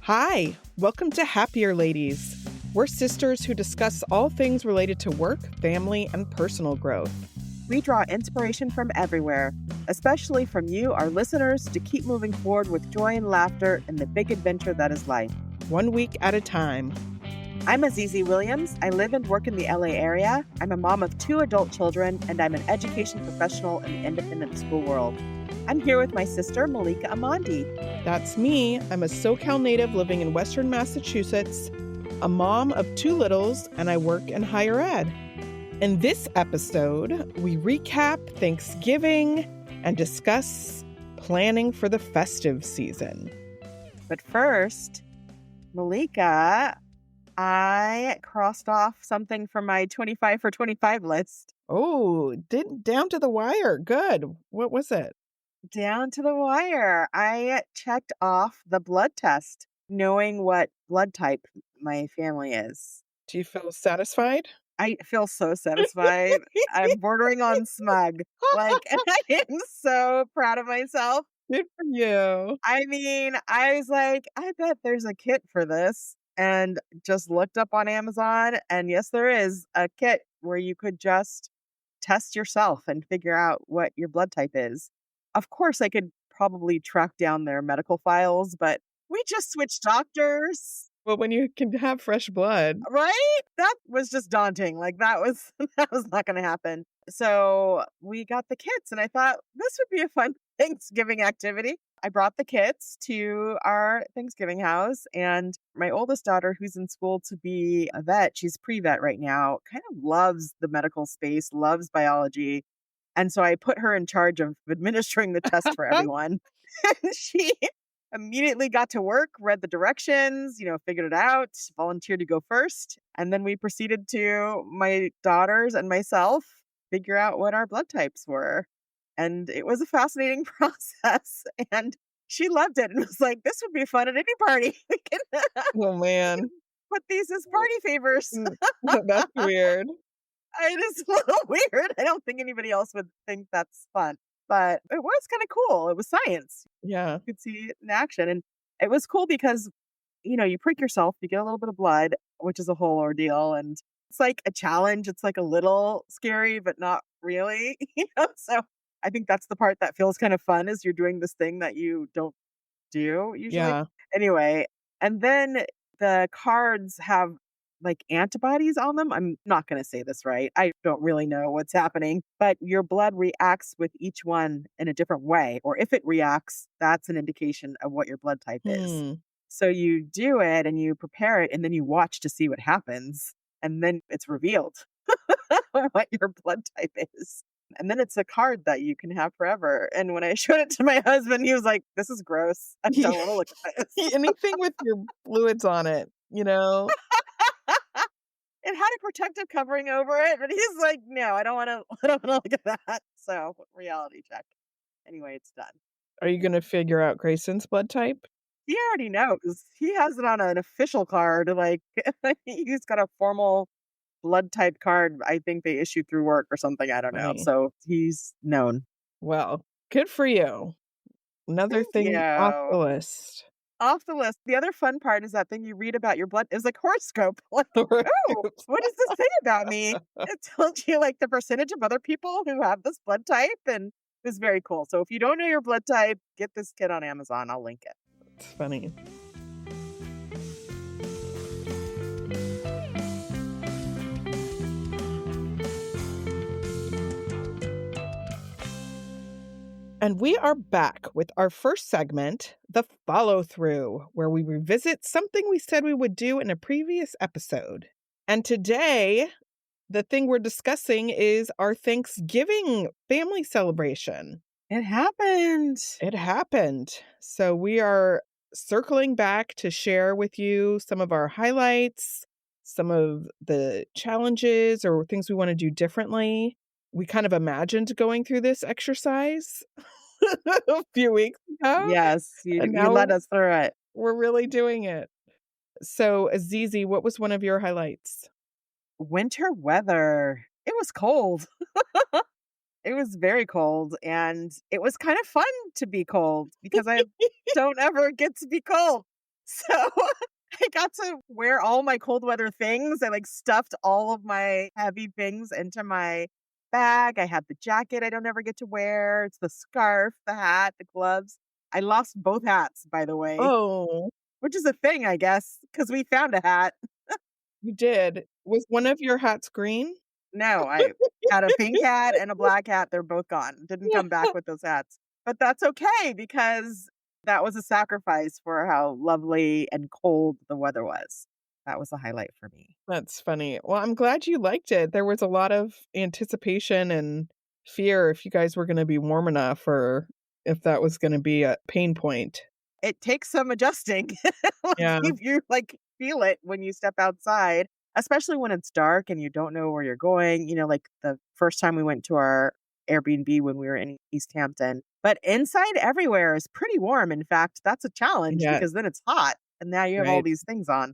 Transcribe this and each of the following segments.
Hi, welcome to Happier Ladies. We're sisters who discuss all things related to work, family, and personal growth. We draw inspiration from everywhere, especially from you, our listeners, to keep moving forward with joy and laughter in the big adventure that is life. 1 week at a time. I'm Azizi Williams. I live and work in the LA area. I'm a mom of 2 adult children, and I'm an education professional in the independent school world. I'm here with my sister, Malika Amandi. That's me. I'm a SoCal native living in Western Massachusetts, a mom of 2 littles, and I work in higher ed. In this episode, we recap Thanksgiving and discuss planning for the festive season. But first, Malika, I crossed off something from my 25 for 25 list. Oh, down to the wire. Good. What was it? Down to the wire. I checked off the blood test, knowing what blood type my family is. Do you feel satisfied? I feel so satisfied. I'm bordering on smug. I am so proud of myself. Good for you. I mean, I was like, I bet there's a kit for this. And just looked up on Amazon. And yes, there is a kit where you could just test yourself and figure out what your blood type is. Of course, I could probably track down their medical files, but we just switched doctors. Well, when you can have fresh blood. Right? That was just daunting. That was not going to happen. So we got the kits and I thought this would be a fun Thanksgiving activity. I brought the kits to our Thanksgiving house, and my oldest daughter, who's in school to be a vet, she's pre-vet right now, kind of loves the medical space, loves biology. And so I put her in charge of administering the test for everyone. And she immediately got to work, read the directions, figured it out, volunteered to go first. And then we proceeded to my daughters and myself figure out what our blood types were. And it was a fascinating process. And she loved it and was like, this would be fun at any party. We can Oh, man. put these as party favors. That's weird. It is a little weird. I don't think anybody else would think that's fun. But it was kind of cool. It was science. Yeah. You could see it in action. And it was cool because, you prick yourself, you get a little bit of blood, which is a whole ordeal. And it's like a challenge. It's like a little scary, but not really. So I think that's the part that feels kind of fun is you're doing this thing that you don't do usually. Yeah. Anyway, and then the cards have antibodies on them. I'm not going to say this right. I don't really know what's happening, but your blood reacts with each one in a different way. Or if it reacts, that's an indication of what your blood type is. So you do it and you prepare it and then you watch to see what happens. And then it's revealed what your blood type is. And then it's a card that you can have forever. And when I showed it to my husband, he was like, this is gross. I don't want to look at this. Anything with your fluids on it, It had a protective covering over it, but he's like, no, I don't want to look at that. So reality check. Anyway, it's done. Are you going to figure out Grayson's blood type? He already knows. He has it on an official card. He's got a formal blood type card. I think they issue through work or something. I don't know. Right. So he's known. Well, good for you. Another thing off the list. Off the list. The other fun part is that thing you read about your blood is like horoscope. Oh, what does this say about me? It tells you the percentage of other people who have this blood type, and it's very cool. So if you don't know your blood type, get this kit on Amazon. I'll link it. It's funny. And we are back with our first segment, the follow-through, where we revisit something we said we would do in a previous episode. And today, the thing we're discussing is our Thanksgiving family celebration. It happened. It happened. So we are circling back to share with you some of our highlights, some of the challenges or things we want to do differently. We kind of imagined going through this exercise a few weeks ago. Yes, you led us through it. We're really doing it. So, Azizi, what was one of your highlights? Winter weather. It was cold. It was very cold, and it was kind of fun to be cold because I don't ever get to be cold. So I got to wear all my cold weather things. I like stuffed all of my heavy things into my bag. I had the jacket I don't ever get to wear. It's the scarf, the hat, the gloves. I lost both hats, by the way, Oh, which is a thing, I guess, because we found a hat. you did. Was one of your hats green? No, I had a pink hat and a black hat. They're both gone. Didn't come back with those hats. But that's okay because that was a sacrifice for how lovely and cold the weather was. That was a highlight for me. That's funny. Well, I'm glad you liked it. There was a lot of anticipation and fear if you guys were gonna be warm enough or if that was gonna be a pain point. It takes some adjusting. Like, Yeah, you, like, feel it when you step outside, especially when it's dark and you don't know where you're going, like, the first time we went to our Airbnb when we were in East Hampton. But inside everywhere is pretty warm. In fact, that's a challenge yeah, because then it's hot, and now you have all right. these things on.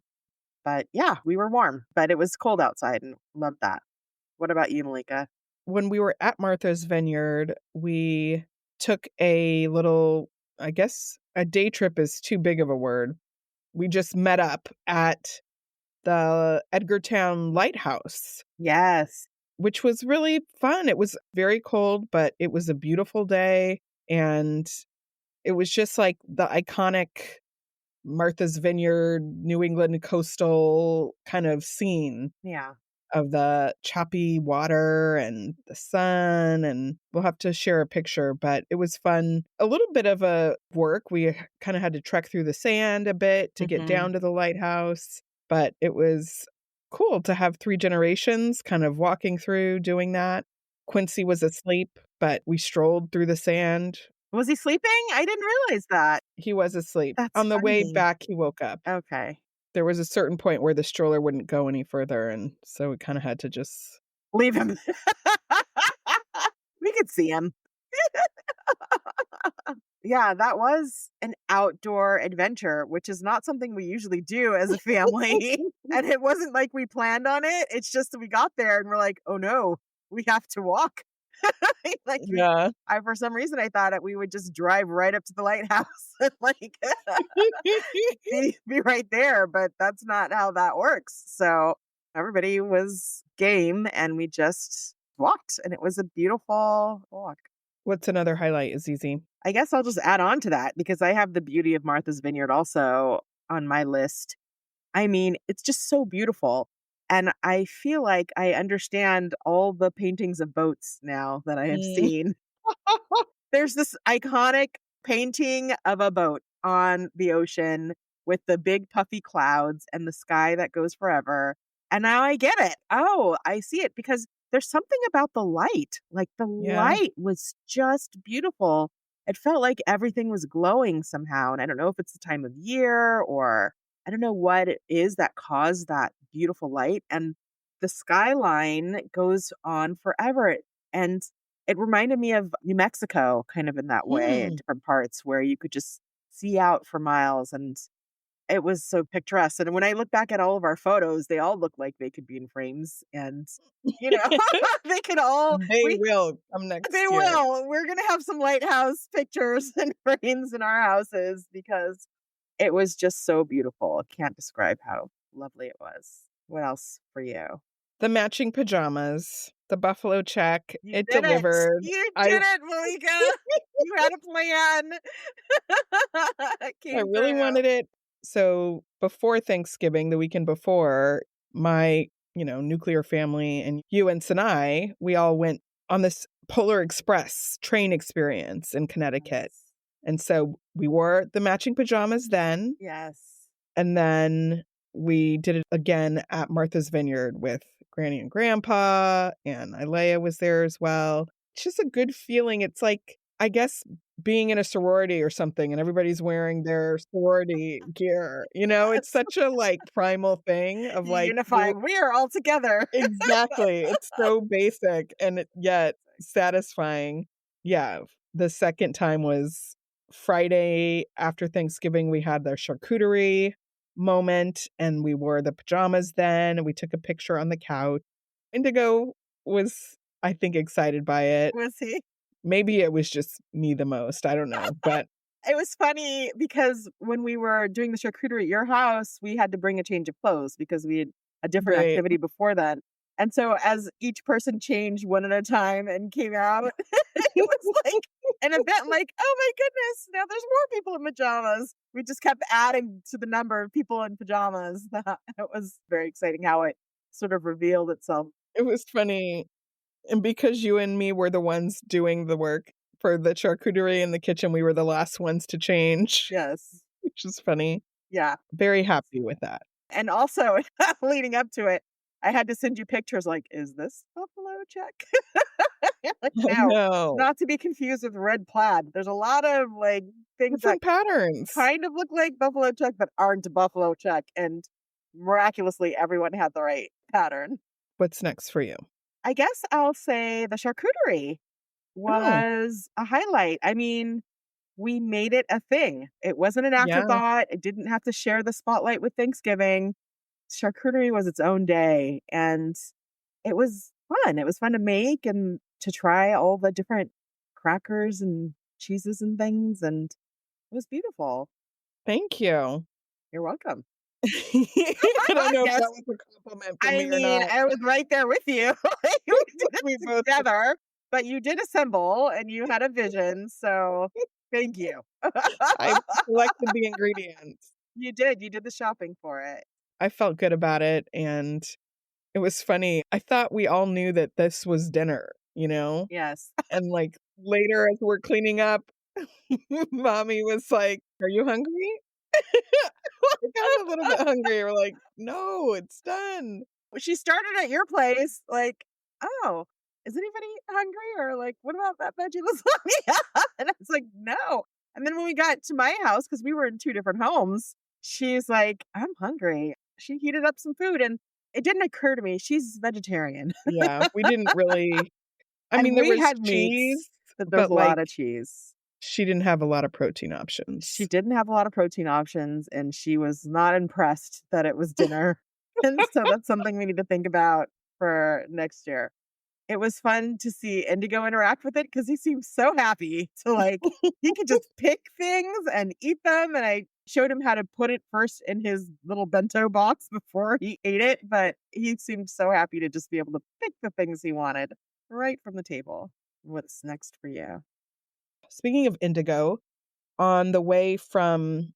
But, yeah, we were warm, but it was cold outside and loved that. What about you, Malika? When we were at Martha's Vineyard, we took a little, I guess a day trip is too big of a word. We just met up at the Edgartown Lighthouse, Yes. which was really fun. It was very cold, but it was a beautiful day, and it was just like the iconic Martha's Vineyard, New England coastal kind of scene Yeah. of the choppy water and the sun, and we'll have to share a picture, but it was fun. A little bit of a work. We kind of had to trek through the sand a bit to get Mhm. down to the lighthouse, but it was cool to have 3 generations kind of walking through doing that. Quincy was asleep, but we strolled through the sand. Was he sleeping? I didn't realize that. He was asleep. That's On the way funny. back, he woke up. Okay. There was a certain point where the stroller wouldn't go any further, and so we kinda had to just Leave him. We could see him. Yeah, that was an outdoor adventure, which is not something we usually do as a family. And it wasn't like we planned on it. It's just that we got there and we're like, "Oh no, we have to walk." Like Yeah. I for some reason I thought that we would just drive right up to the lighthouse and like be right there, but that's not how that works. So everybody was game and we just walked and it was a beautiful walk. What's another highlight, Azizi? I guess I'll just add on to that because I have the beauty of Martha's Vineyard also on my list. I mean, it's just so beautiful. And I feel like I understand all the paintings of boats now that I have Mm. seen. There's this iconic painting of a boat on the ocean with the big puffy clouds and the sky that goes forever. And now I get it. Oh, I see it because there's something about the light. Like the Yeah. light was just beautiful. It felt like everything was glowing somehow. And I don't know if it's the time of year or I don't know what it is that caused that beautiful light. And the skyline goes on forever. And it reminded me of New Mexico kind of in that way at Mm. different parts where you could just see out for miles and it was so picturesque. And when I look back at all of our photos, they all look like they could be in frames and you know, they could all They we will come next they year. will. We're gonna have some lighthouse pictures and frames in our houses because it was just so beautiful. I can't describe how lovely it was. What else for you? The matching pajamas, the buffalo check, You it did it. delivered. You I did it, Malika. You had a plan. It I came really through. wanted it. So, before Thanksgiving, the weekend before, my, nuclear family and you and Sinai, we all went on this Polar Express train experience in Connecticut. Yes. And so we wore the matching pajamas then, Yes. and then we did it again at Martha's Vineyard with Granny and Grandpa, and Ilea was there as well. It's just a good feeling. It's like, I guess, being in a sorority or something, and everybody's wearing their sorority gear. It's Yes. such a, like, primal thing of, like, you're Unifying. We are all together. exactly. It's so basic and yet satisfying. Yeah. The second time was Friday after Thanksgiving. We had the charcuterie moment and we wore the pajamas then and we took a picture on the couch. Indigo was, I think, excited by it. Was he? Maybe it was just me the most. I don't know. But It was funny because when we were doing the charcuterie at your house, we had to bring a change of clothes because we had a different Right. activity before then. And so as each person changed one at a time and came out, it was like an event like, oh my goodness, now there's more people in pajamas. We just kept adding to the number of people in pajamas. It was very exciting how it sort of revealed itself. It was funny, and because you and me were the ones doing the work for the charcuterie in the kitchen, we were the last ones to change, Yes. which is funny. Yeah. Very happy with that. And also leading up to it, I had to send you pictures like, "Is this buffalo check?" Like, I no, know. not to be confused with red plaid. There's a lot of, like, things that Different patterns. kind of look like buffalo check, but aren't buffalo check, and miraculously, everyone had the right pattern. What's next for you? I guess I'll say the charcuterie Oh, was a highlight. I mean, we made it a thing. It wasn't an yeah. afterthought. It didn't have to share the spotlight with Thanksgiving. Charcuterie was its own day, and it was fun. It was fun to make and to try all the different crackers and cheeses and things, and it was beautiful. Thank you. You're welcome. I don't know if Yes. that was a compliment for I me or mean, not. I was right there with you. We did We it both together, but you did assemble and you had a vision, so thank you. I collected the ingredients. You did the shopping for it. I felt good about it, and it was funny. I thought we all knew that this was dinner, you know? Yes. And, like, later as we're cleaning up, mommy was like, "Are you hungry?" Like, "I'm a little bit hungry." We're like, "No, it's done." She started at your place, like, "Oh, is anybody hungry?" Or like, "What about that veggie lasagna?" And I was like, "No." And then when we got to my house, because we were in 2 different homes, she's like, "I'm hungry." She heated up some food, and it didn't occur to me, she's vegetarian. Yeah, we didn't really I And mean, there we was had cheese, meats, but there's but, a lot like, of cheese. she didn't have a lot of protein She options. didn't have a lot of protein options, and she was not impressed that it was dinner. And so that's something we need to think about for next year. It was fun to see Indigo interact with it because he seemed so happy to, like he could just pick things and eat them, and I showed him how to put it first in his little bento box before he ate it, but he seemed so happy to just be able to pick the things he wanted right from the table. What's next for you? Speaking of indigo, on the way from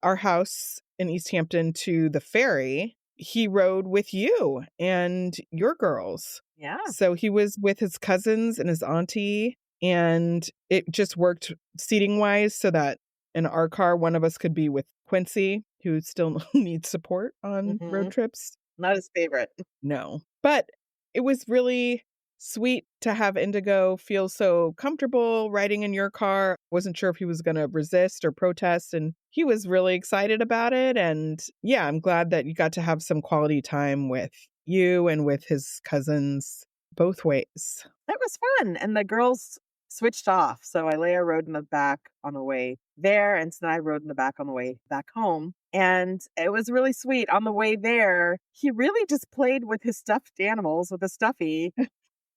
our house in East Hampton to the ferry, he rode with you and your girls. Yeah. So he was with his cousins and his auntie, and it just worked seating wise so that in our car, one of us could be with Quincy, who still needs support on road Mhm. trips. Not his favorite. No. But it was really sweet to have Indigo feel so comfortable riding in your car. Wasn't sure if he was going to resist or protest, and he was really excited about it. And yeah, I'm glad that you got to have some quality time with you and with his cousins both ways. It was fun, and the girls switched off, so Leia rode in the back on the way there, and so I rode in the back on the way back home, and it was really sweet. On the way there, he really just played with his stuffed animals, with a stuffy,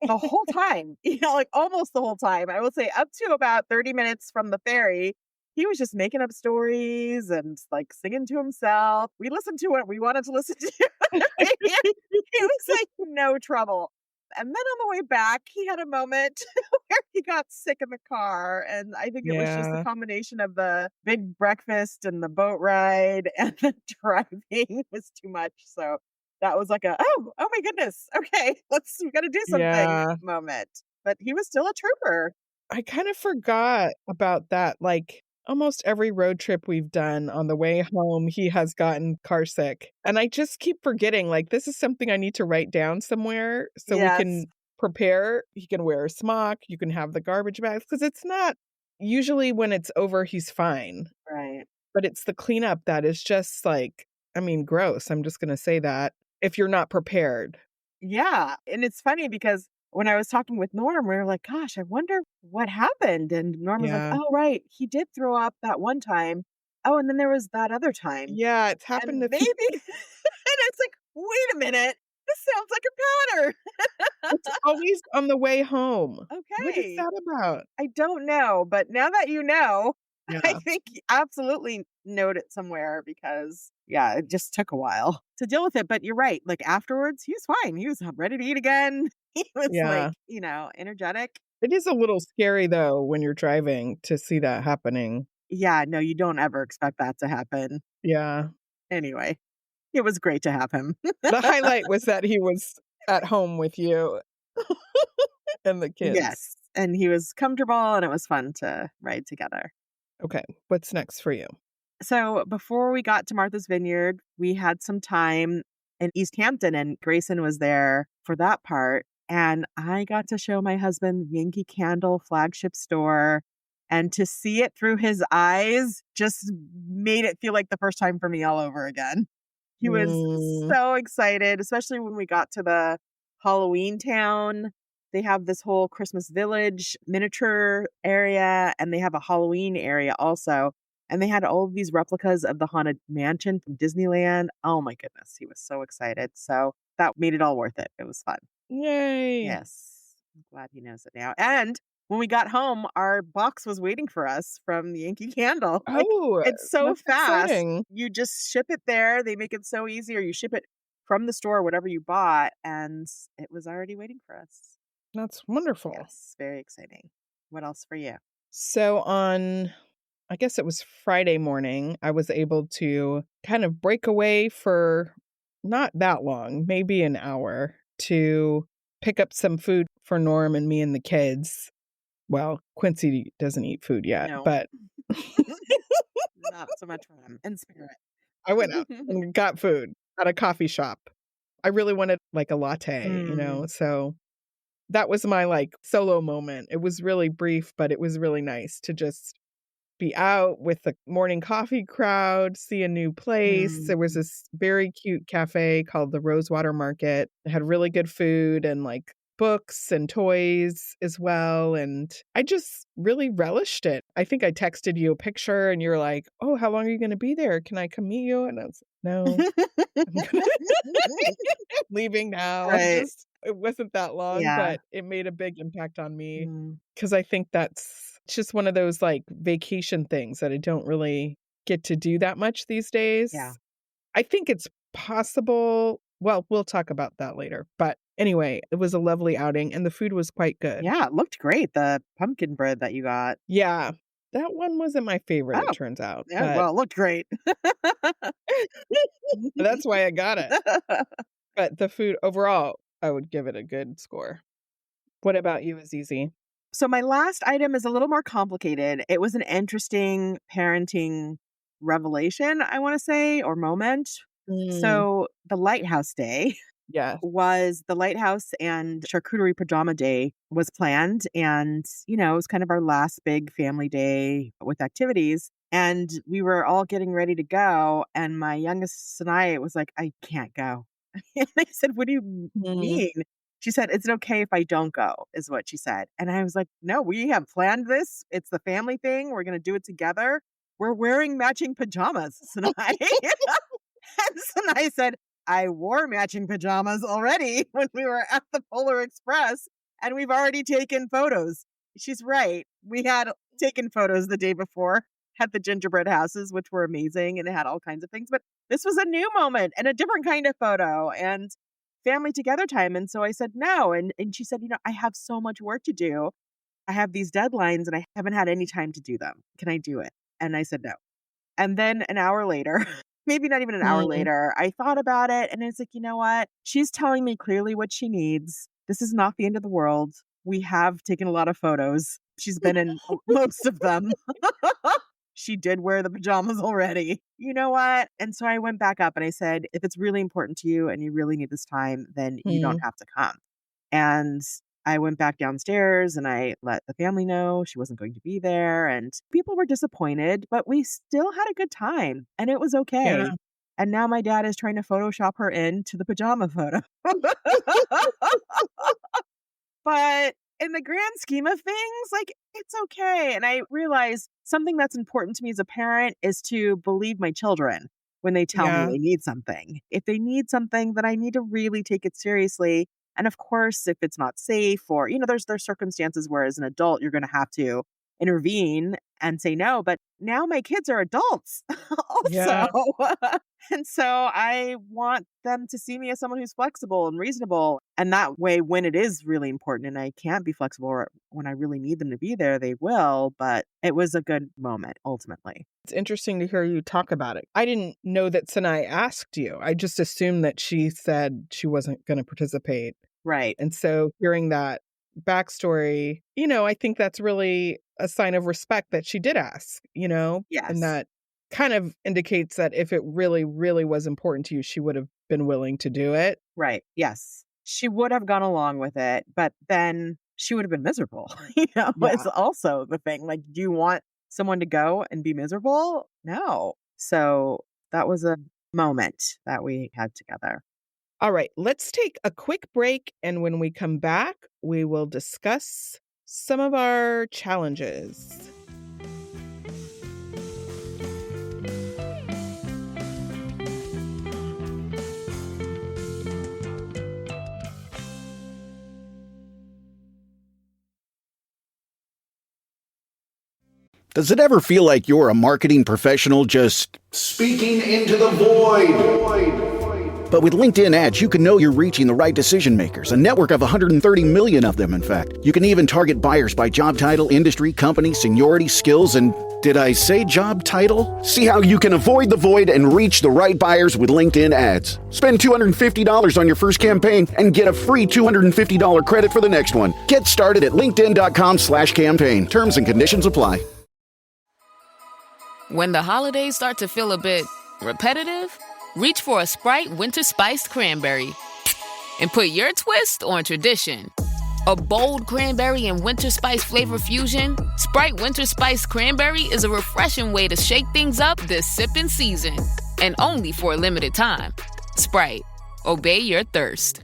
the whole time, like, almost the whole time. I will say up to about 30 minutes from the ferry, he was just making up stories and, like, singing to himself. We listened to what we wanted to listen to. It was, like, no trouble. And then on the way back, he had a moment where he got sick in the car, and I think it was just the Yeah. combination of the big breakfast and the boat ride and the driving was too much, so that was like a, "Oh my goodness, okay, we gotta do something" Yeah. moment. But he was still a trooper. I kind of forgot about that. Like almost every road trip we've done on the way home, he has gotten car sick. And I just keep forgetting, like, this is something I need to write down somewhere so we Yes, can prepare. He can wear a smock, you can have the garbage bags, because it's not usually when it's over, he's fine. right. But it's the cleanup that is just like, I mean, gross. I'm just going to say that if you're not prepared. Yeah, and it's funny because when I was talking with Norm, we were like, "Gosh, I wonder what happened," and Norm was like, Yeah. "Oh, right, he did throw up that one time. Oh, and then there was that other time." Yeah. It's And happened a few. maybe and it's like, "Wait a minute, this sounds like a pattern." It's always on the way home. What is Okay. that about? I don't know, but now that you know, I Yeah. think absolutely note it somewhere because, yeah, it just took a while to deal with it. But you're right. Like afterwards, he was fine. He was ready to eat again. He was like, Yeah. energetic. It is a little scary though when you're driving to see that happening. Yeah, no, you don't ever expect that to happen. Yeah. Anyway, it was great to have him. The highlight was that he was at home with you and the kids. Yes. And he was comfortable and it was fun to ride together. Okay, what's next for you? So before we got to Martha's Vineyard, we had some time in East Hampton and Grayson was there for that part. And I got to show my husband Yankee Candle flagship store. And to see it through his eyes just made it feel like the first time for me all over again. He was Mm, so excited, especially when we got to the Halloween town. They have this whole Christmas village miniature area, and they have a Halloween area also. And they had all of these replicas of the Haunted Mansion from Disneyland. Oh my goodness, he was so excited. So that made it all worth it. It was fun. yay. Yes. I'm glad he knows it now. And when we got home, our box was waiting for us from the Yankee Candle. Like, Oh, it's so that's fast. exciting. You just ship it there. They make it so easy, or you ship it from the store, whatever you bought, and it was already waiting for us. That's wonderful. Yes, very exciting. What else for you? So on I guess it was Friday morning, I was able to kind of break away for not that long, maybe an hour, to pick up some food for Norm and me and the kids. Well, Quincy doesn't eat food yet, No, but not so much for him in spirit. I went out and got food at a coffee shop. I really wanted like a latte, Mm, so that was my like solo moment. It was really brief, but it was really nice to just be out with the morning coffee crowd, see a new place. There was mm. this very cute cafe called the Rosewater Market. It had really good food and like books and toys as well. And I just really relished it. I think I texted you a picture and you're like, oh, how long are you going to be there? Can I come meet you? And I was no, I'm gonna leaving now. Right. Just it wasn't that long, Yeah. but it made a big impact on me Mm, because I think that's just one of those, like, vacation things that I don't really get to do that much these yeah. days. I think it's possible well, we'll talk about that later, but anyway, it was a lovely outing, and the food was quite good. Yeah, it looked great, the pumpkin bread that you got. Yeah, that one wasn't my favorite, it Oh, turns out, yeah, but well, it looked great. that's why I got it. But the food overall, I would give it a good score. What about you, Azizi? So my last item is a little more complicated. It was an interesting parenting revelation, I wanna say, or moment. Mm, So the lighthouse day yes. was the lighthouse and charcuterie pajama day was planned. And, it was kind of our last big family day with activities. And we were all getting ready to go. And my youngest and I was like, I can't go. And I said, what do you Mm, mean? She said, is it okay if I don't go? Is what she said. And I was like, no, we have planned this. It's the family thing. We're going to do it together. We're wearing matching pajamas tonight. And I said, I wore matching pajamas already when we were at the Polar Express, and we've already taken photos. She's right. We had taken photos the day before at the gingerbread houses, which were amazing, and it had all kinds of things. But this was a new moment and a different kind of photo and family together time. And so I said no. And she said, I have so much work to do. I have these deadlines and I haven't had any time to do them. Can I do it? And I said no. And then an hour later, maybe not even an hour mm. later, I thought about it and it's like, you know what? She's telling me clearly what she needs. This is not the end of the world. We have taken a lot of photos. She's been in most of them. She did wear the pajamas already. You know what? And so I went back up and I said, if it's really important to you and you really need this time, then you don't Mm. have to come. And I went back downstairs and I let the family know she wasn't going to be there. And people were disappointed, but we still had a good time and it was Yeah. okay. And now my dad is trying to Photoshop her into the pajama photo. But in the grand scheme of things, like it's okay. And I realize something that's important to me as a parent is to believe my children when they tell me Yeah. they need something. If they need something, then I need to really take it seriously. And of course, if it's not safe or, there's circumstances where as an adult you're going to have to intervene and say no. But now my kids are adults also. Yeah. And so I want them to see me as someone who's flexible and reasonable. And that way, when it is really important and I can't be flexible or when I really need them to be there, they will. But it was a good moment ultimately. It's interesting to hear you talk about it. I didn't know that Sinai asked you. I just assumed that she said she wasn't going to participate. Right. And so hearing that backstory, I think that's really a sign of respect that she did ask, and Yes. that kind of indicates that if it really, really was important to you, she would have been willing to do it. Right. Yes. She would have gone along with it, but then she would have been miserable. It's Yeah. also the thing. Like, do you want someone to go and be miserable? No. So that was a moment that we had together. All right, let's take a quick break. And when we come back, we will discuss some of our challenges. Does it ever feel like you're a marketing professional just speaking into the void? But with LinkedIn ads, you can know you're reaching the right decision makers, a network of 130 million of them, in fact. You can even target buyers by job title, industry, company, seniority, skills, and did I say job title? See how you can avoid the void and reach the right buyers with LinkedIn ads. Spend $250 on your first campaign and get a free $250 credit for the next one. Get started at linkedin.com/campaign. Terms and conditions apply. When the holidays start to feel a bit repetitive, reach for a Sprite Winter Spiced Cranberry and put your twist on tradition. A bold cranberry and winter spice flavor fusion, Sprite Winter Spiced Cranberry is a refreshing way to shake things up this sipping season. And only for a limited time. Sprite, obey your thirst.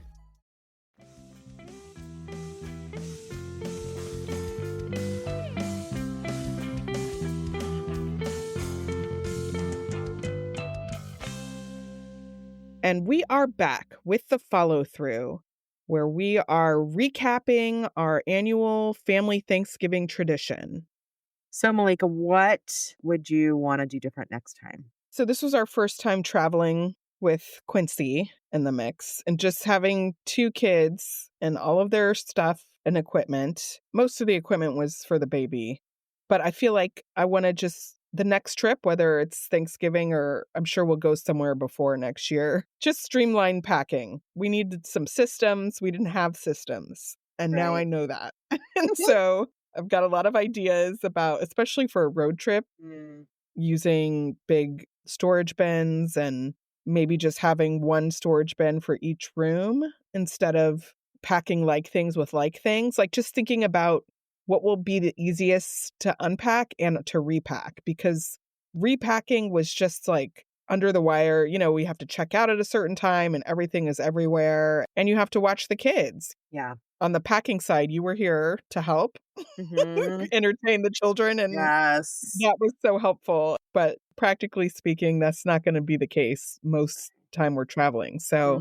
And we are back with the follow through, where we are recapping our annual family Thanksgiving tradition. So, Malika, what would you want to do different next time? So, this was our first time traveling with Quincy in the mix, and just having two kids and all of their stuff and equipment. Most of the equipment was for the baby, but I feel like I want to just the next trip, whether it's Thanksgiving or I'm sure we'll go somewhere before next year, just streamline packing. We needed some systems. We didn't have systems. And now I Right. know that. And so I've got a lot of ideas about, especially for a road trip, Mm, using big storage bins and maybe just having one storage bin for each room instead of packing like things with like things. Like just thinking about what will be the easiest to unpack and to repack, because repacking was just like under the wire. We have to check out at a certain time and everything is everywhere and you have to watch the kids. yeah. On the packing side, you were here to help Hmm. entertain the children, and Yes. that was so helpful. But practically speaking, that's not going to be the case most time we're traveling. So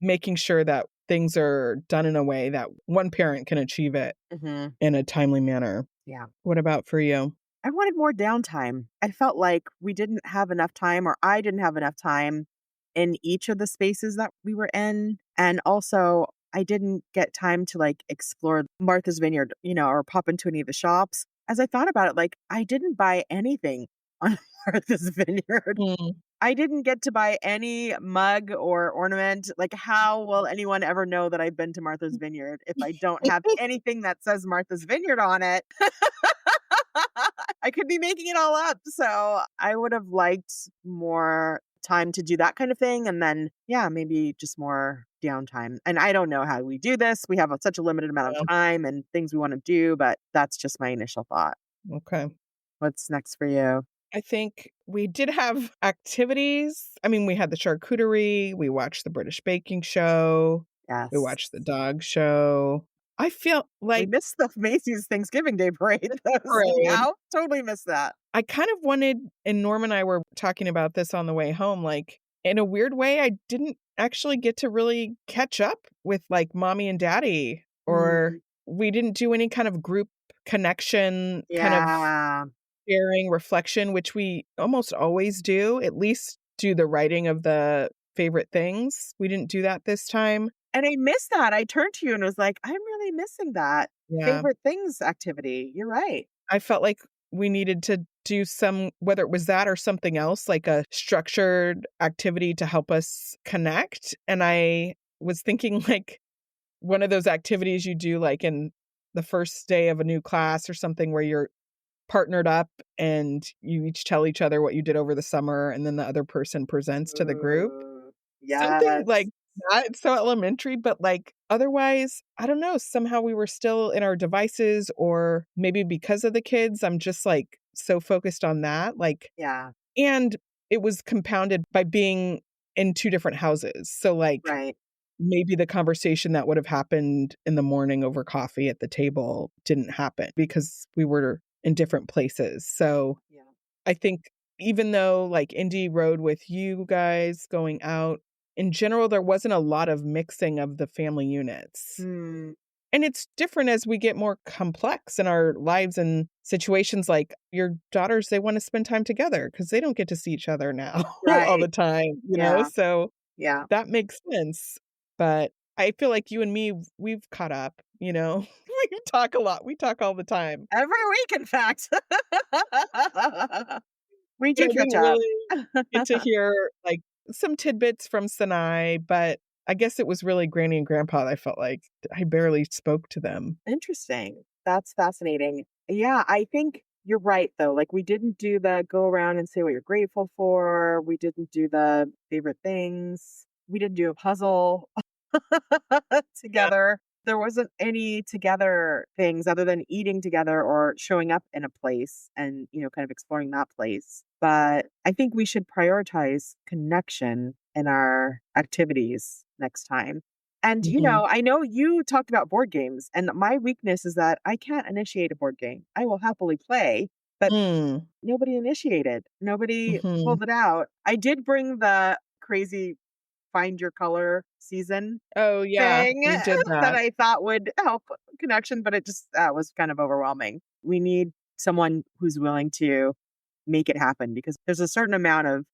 making sure that things are done in a way that one parent can achieve it Mm-hmm. in a timely manner. Yeah. What about for you? I wanted more downtime. I felt like we didn't have enough time, or I didn't have enough time in each of the spaces that we were in. And also, I didn't get time to like explore Martha's Vineyard, or pop into any of the shops. As I thought about it, like I didn't buy anything on Martha's Vineyard. Mm. I didn't get to buy any mug or ornament. Like, how will anyone ever know that I've been to Martha's Vineyard if I don't have anything that says Martha's Vineyard on it? I could be making it all up. So I would have liked more time to do that kind of thing. And then, yeah, maybe just more downtime. And I don't know how we do this. We have such a limited amount Yeah. of time and things we want to do, but that's just my initial thought. Okay. What's next for you? I think we did have activities. I mean, we had the charcuterie, we watched the British baking show, we Yes. watched the dog show. I feel We like missed the Macy's Thanksgiving Day parade. That was parade. out. Totally missed that. I kind of wanted, and Norm and I were talking about this on the way home, like in a weird way, I didn't actually get to really catch up with like mommy and daddy, or Mm, we didn't do any kind of group connection, kind of Yeah. sharing, reflection, which we almost always do, at least do the writing of the favorite things. We didn't do that this time. And I missed that. I turned to you and was like, I'm really missing that Yeah. favorite things activity. You're right. I felt like we needed to do some, whether it was that or something else, like a structured activity to help us connect. And I was thinking like one of those activities you do like in the first day of a new class or something where you're partnered up and you each tell each other what you did over the summer and then the other person presents to the group. Ooh, Something yes. like that. It's so elementary, but like otherwise, I don't know. Somehow we were still in our devices, or maybe because of the kids, I'm just like so focused on that. Like, Yeah. and it was compounded by being in two different houses. So, like, Right. maybe the conversation that would have happened in the morning over coffee at the table didn't happen because we were in different places. So, Yeah. I think even though like Indy rode with you guys going out, in general, there wasn't a lot of mixing of the family units. Hmm. And it's different as we get more complex in our lives and situations like your daughters, they want to spend time together because they don't get to see each other now all the Right. time, you know? Yeah. So Yeah. that makes sense. But I feel like you and me, we've caught up, you know? We talk a lot. We talk all the time. Every week, in fact. We But do I catch didn't up. really get to hear, like, some tidbits from Sinai, but I guess it was really Granny and Grandpa that I felt like I barely spoke to them. Interesting. That's fascinating. Yeah, I think you're right, though. Like, we didn't do the go around and say what you're grateful for. We didn't do the favorite things. We didn't do a puzzle Yeah. together. There wasn't any together things other than eating together or showing up in a place and, kind of exploring that place. But I think we should prioritize connection in our activities next time. And, Mhm. I know you talked about board games, and my weakness is that I can't initiate a board game. I will happily play, but Mm. nobody initiated. Nobody Mhm. pulled it out. I did bring the crazy find your color season Oh, yeah, thing we did that that. I thought would help connection, but it just was kind of overwhelming. We need someone who's willing to make it happen because there's a certain amount of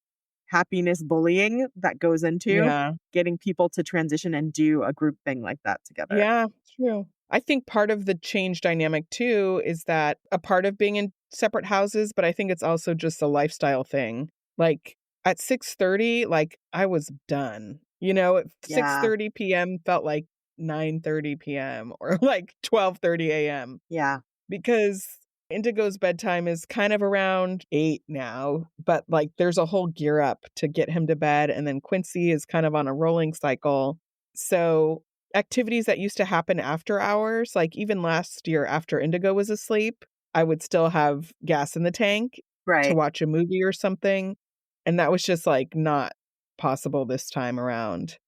happiness bullying that goes into Yeah. getting people to transition and do a group thing like that together. Yeah, true. I think part of the change dynamic too is that a part of being in separate houses, but I think it's also just a lifestyle thing. Like at 6:30, like I was done. You know, at Yeah. 6:30 PM felt like 9:30 PM or like 12:30 AM Yeah. because Indigo's bedtime is kind of around 8 now, but like there's a whole gear up to get him to bed, and then Quincy is kind of on a rolling cycle. So activities that used to happen after hours, like even last year after Indigo was asleep, I would still have gas in the tank to Right. watch a movie or something. And that was just like not possible this time around.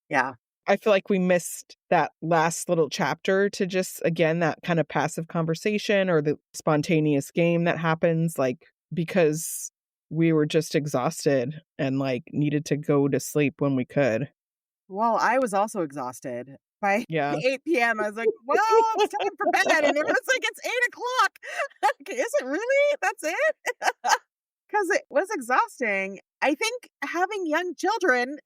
Yeah. I feel like we missed that last little chapter to just, again, that kind of passive conversation or the spontaneous game that happens, like, because we were just exhausted and like needed to go to sleep when we could. Well, I was also exhausted. By Yeah. 8 PM, I was like, well, it's time for bed. And everyone's like, it's 8 o'clock. Is it really? That's it? Because it was exhausting. I think having young children,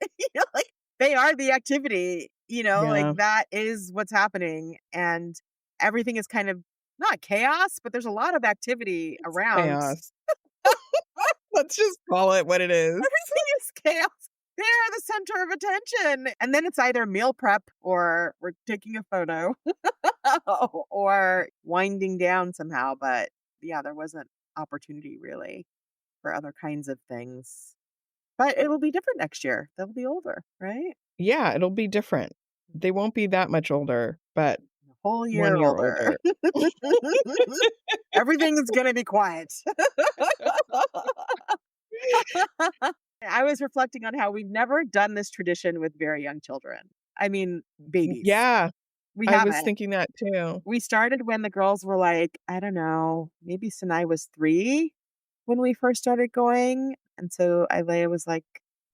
like they are the activity, like Yeah. that is what's happening. And everything is kind of not chaos, but there's a lot of activity It's around. chaos. Let's just call it what it is. Everything is chaos. They are the center of attention. And then it's either meal prep or we're taking a photo or winding down somehow. But yeah, there wasn't opportunity really for other kinds of things. But it'll be different next year. They'll be older, right? Yeah, it'll be different. They won't be that much older, but A whole one year year older. older. Everything is going to be quiet. I was reflecting on how we've never done this tradition with very young children. I mean, babies. Yeah, We I was haven't. thinking that too. We started when the girls were like, I don't know, maybe Sinai was 3 when we first started going. And so Isaiah was like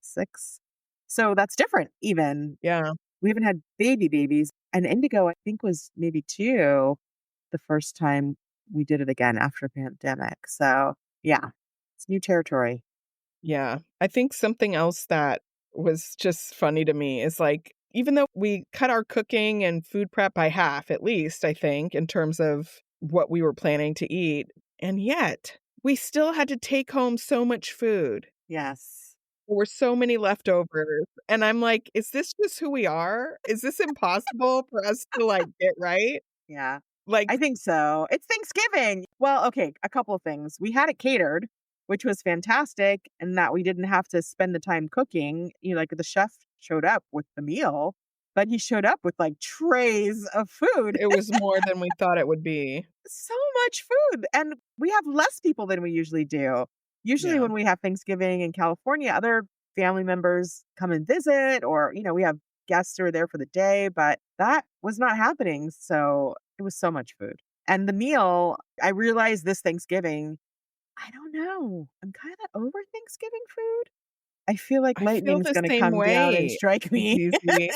6. So that's different, even. Yeah. We haven't had babies. And Indigo, I think, was maybe 2 the first time we did it again after pandemic. So yeah, it's new territory. Yeah. I think something else that was just funny to me is like, even though we cut our cooking and food prep by half, at least, I think, in terms of what we were planning to eat, and yet we still had to take home so much food. Yes. There were so many leftovers. And I'm like, is this just who we are? Is this impossible for us to like get right? Yeah. Like, I think so. It's Thanksgiving. Well, okay, a couple of things. We had it catered, which was fantastic, and that we didn't have to spend the time cooking. Like the chef showed up with the meal, but he showed up with like trays of food. it was more than we thought it would be. So much food. And we have less people than we usually do. Usually, Yeah. when we have Thanksgiving in California, other family members come and visit, or, we have guests who are there for the day, but that was not happening. So it was so much food. And the meal, I realized this Thanksgiving, I don't know. I'm kind of over Thanksgiving food. I feel like I feel lightning's the going to same come down and way, strike me Zizi.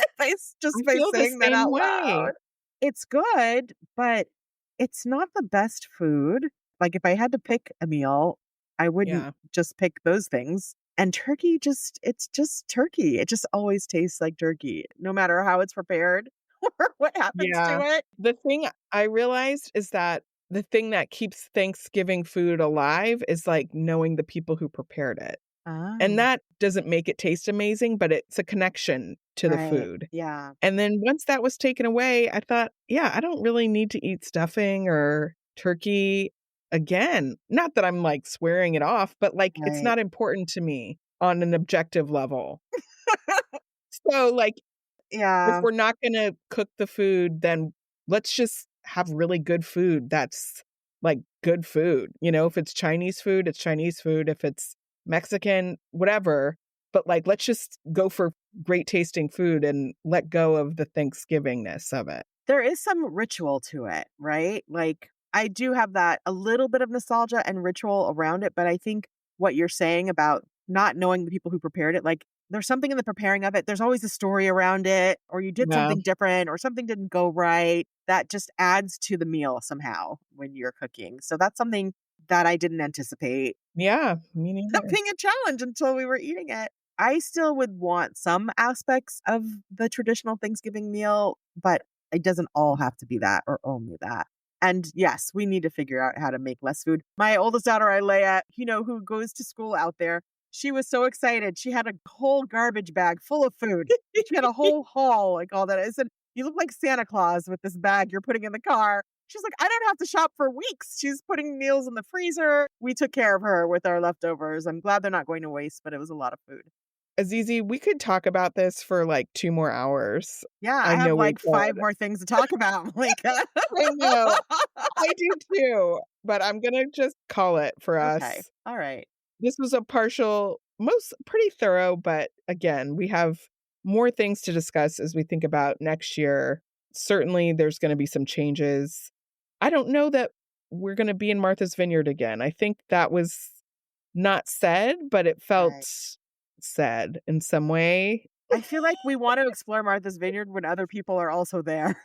just I by feel the saying that same out loud. way. It's good, but it's not the best food. Like if I had to pick a meal, I wouldn't Yeah. just pick those things. And turkey it's just turkey. It just always tastes like turkey, no matter how it's prepared or what happens to Yeah. it. The thing I realized is that the thing that keeps Thanksgiving food alive is, like, knowing the people who prepared it. And Oh, that doesn't make it taste amazing, but it's a connection to the right. food. Yeah. And then once that was taken away, I thought, yeah, I don't really need to eat stuffing or turkey again. Not that I'm, like, swearing it off, but, like, it's Right. not important to me on an objective level. So, like, if Yeah. we're not gonna cook the food, then let's just have really good food that's, like, good food, If it's Chinese food, it's Chinese food, if it's Mexican, whatever, but, like, let's just go for great tasting food and let go of the Thanksgivingness of it. There is some ritual to it, right? Like, I do have that a little bit of nostalgia and ritual around it, but I think what you're saying about not knowing the people who prepared it, like, there's something in the preparing of it. There's always a story around it, or you did Yeah. something different, or something didn't go right. That just adds to the meal somehow when you're cooking. So that's something that I didn't anticipate Yeah, me neither. being a challenge until we were eating it. I still would want some aspects of the traditional Thanksgiving meal, but it doesn't all have to be that or only that. And yes, we need to figure out how to make less food. My oldest daughter, Ilea, who goes to school out there, she was so excited. She had a whole garbage bag full of food. She had a whole haul, like all that. I said, "You look like Santa Claus with this bag you're putting in the car." She's like, "I don't have to shop for weeks." She's putting meals in the freezer. We took care of her with our leftovers. I'm glad they're not going to waste, but it was a lot of food. Azizi, we could talk about this for, like, 2 more hours. Yeah, I I have know we like 5 could. more things to talk about, Malika. I know. I do too, but I'm gonna just call it for Okay. us. All right. This was a partial pretty thorough, but again, we have more things to discuss as we think about next year. Certainly, there's gonna be some changes. I don't know that we're gonna be in Martha's Vineyard again. I think that was not said, but it Right. felt said in some way. I feel like we want to explore Martha's Vineyard when other people are also there.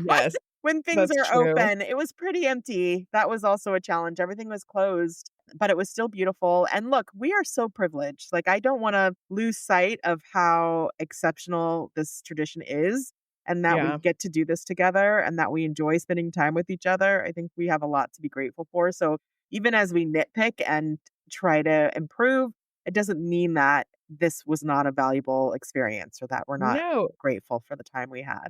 Yes, When things that's are true. open. It was pretty empty. That was also a challenge. Everything was closed, but it was still beautiful. And look, we are so privileged. Like, I don't want to lose sight of how exceptional this tradition is and that we Yeah. get to do this together and that we enjoy spending time with each other. I think we have a lot to be grateful for. So even as we nitpick and try to improve, it doesn't mean that this was not a valuable experience or that we're not No. grateful for the time we had.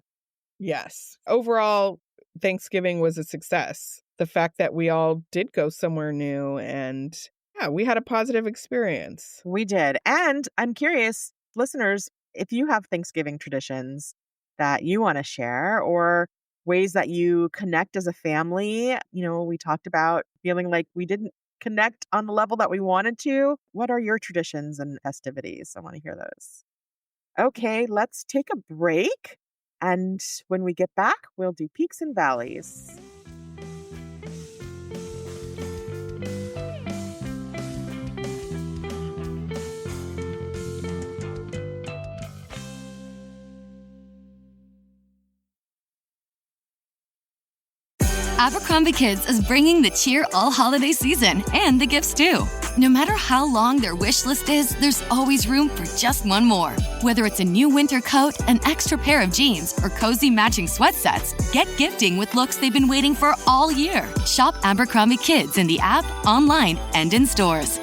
Yes. Overall, Thanksgiving was a success. The fact that we all did go somewhere new and yeah, we had a positive experience. We did. And I'm curious, listeners, if you have Thanksgiving traditions that you want to share or ways that you connect as a family. We talked about feeling like we didn't connect on the level that we wanted to. What are your traditions and festivities? I want to hear those. Okay, let's take a break. And when we get back, we'll do peaks and valleys. Abercrombie Kids is bringing the cheer all holiday season and the gifts too. No matter how long their wish list is, there's always room for just one more. Whether it's a new winter coat, an extra pair of jeans, or cozy matching sweat sets, get gifting with looks they've been waiting for all year. Shop Abercrombie Kids in the app, online, and in stores.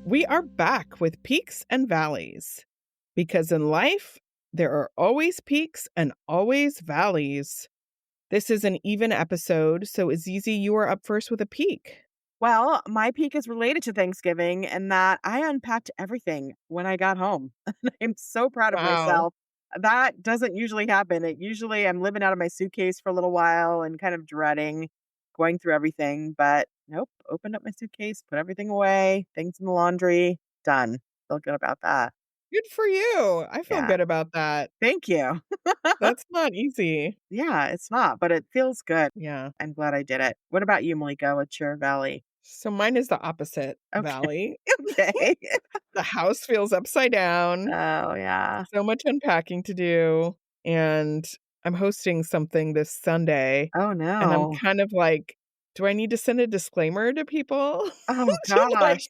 We are back with peaks and valleys, because in life, there are always peaks and always valleys. This is an even episode, so Azizi, you are up first with a peak. Well, my peak is related to Thanksgiving and that I unpacked everything when I got home. I'm so proud of Wow. myself. That doesn't usually happen. I'm living out of my suitcase for a little while and kind of dreading going through everything. But nope, opened up my suitcase, put everything away, things in the laundry, done. Feel good about that. Good for you. I feel Yeah. good about that. Thank you. That's not easy. Yeah, it's not, but it feels good. Yeah. I'm glad I did it. What about you, Malika? What's your valley? So mine is the opposite Okay. valley. Okay. The house feels upside down. Oh, yeah. So much unpacking to do. And I'm hosting something this Sunday. Oh, And I'm no. kind of like, do I need to send a disclaimer to people? Oh, To like gosh.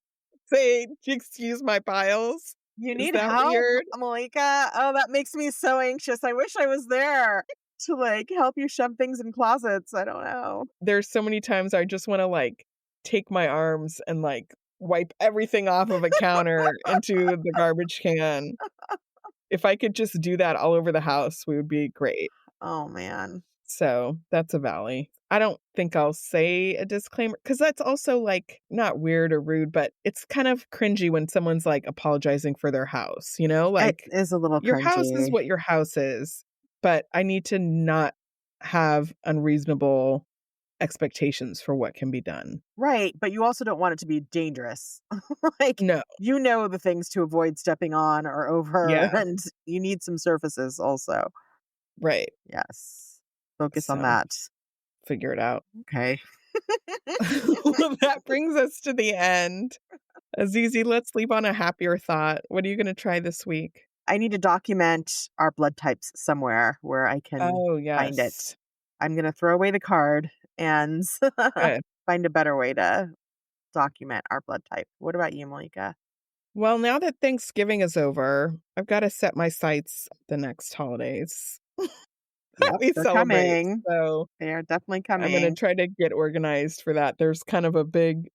say, excuse my piles? You Is need that help, weird? Malika. Oh, that makes me so anxious. I wish I was there to like help you shove things in closets. I don't know. There's so many times I just want to like take my arms and like wipe everything off of a counter into the garbage can. If I could just do that all over the house, we would be great. Oh, man. So that's a valley. I don't think I'll say a disclaimer because that's also like not weird or rude, but it's kind of cringy when someone's like apologizing for their house, you know, like It is a little your house is cringy. what your house is, but I need to not have unreasonable expectations for what can be done. Right. But you also don't want it to be dangerous. Like, No. you know the things to avoid stepping on or over, Yeah. and you need some surfaces also. Right. Yes. Focus on So that. figure it out. Okay. Well, that brings us to the end. Azizi, let's leave on a happier thought. What are you going to try this week? I need to document our blood types somewhere where I can Oh, find it. yes. I'm going to throw away the card and Good. find a better way to document our blood type. What about you, Malika? Well, now that Thanksgiving is over, I've got to set my sights the next holidays that Yep, we they're celebrate. coming. So They are definitely I'm going to coming. try to get organized for that. There's kind of a big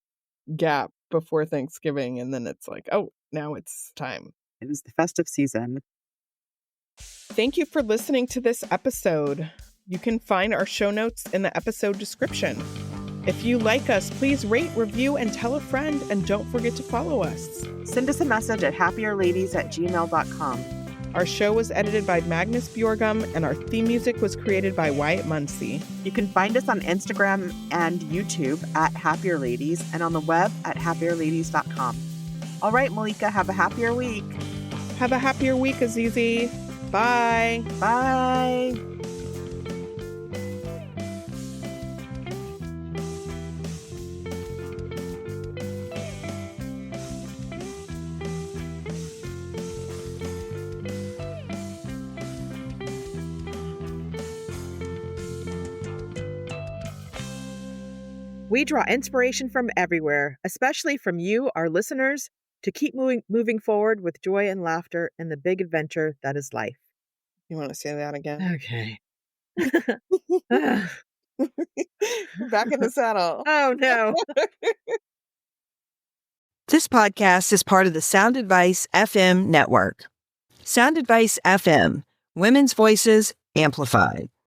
gap before Thanksgiving, and then it's like, oh, now it's time. It is the festive season. Thank you for listening to this episode. You can find our show notes in the episode description. If you like us, please rate, review, and tell a friend, and don't forget to follow us. Send us a message at happierladies@gmail.com. Our show was edited by Magnus Bjorgum, and our theme music was created by Wyatt Muncie. You can find us on Instagram and YouTube at Happier Ladies and on the web at happierladies.com. All right, Malika, have a happier week. Have a happier week, Azizi. Bye. Bye. We draw inspiration from everywhere, especially from you, our listeners, to keep moving forward with joy and laughter in the big adventure that is life. You want to say that again? Okay. Back in the saddle. Oh, no. This podcast is part of the Sound Advice FM network. Sound Advice FM, women's voices amplified.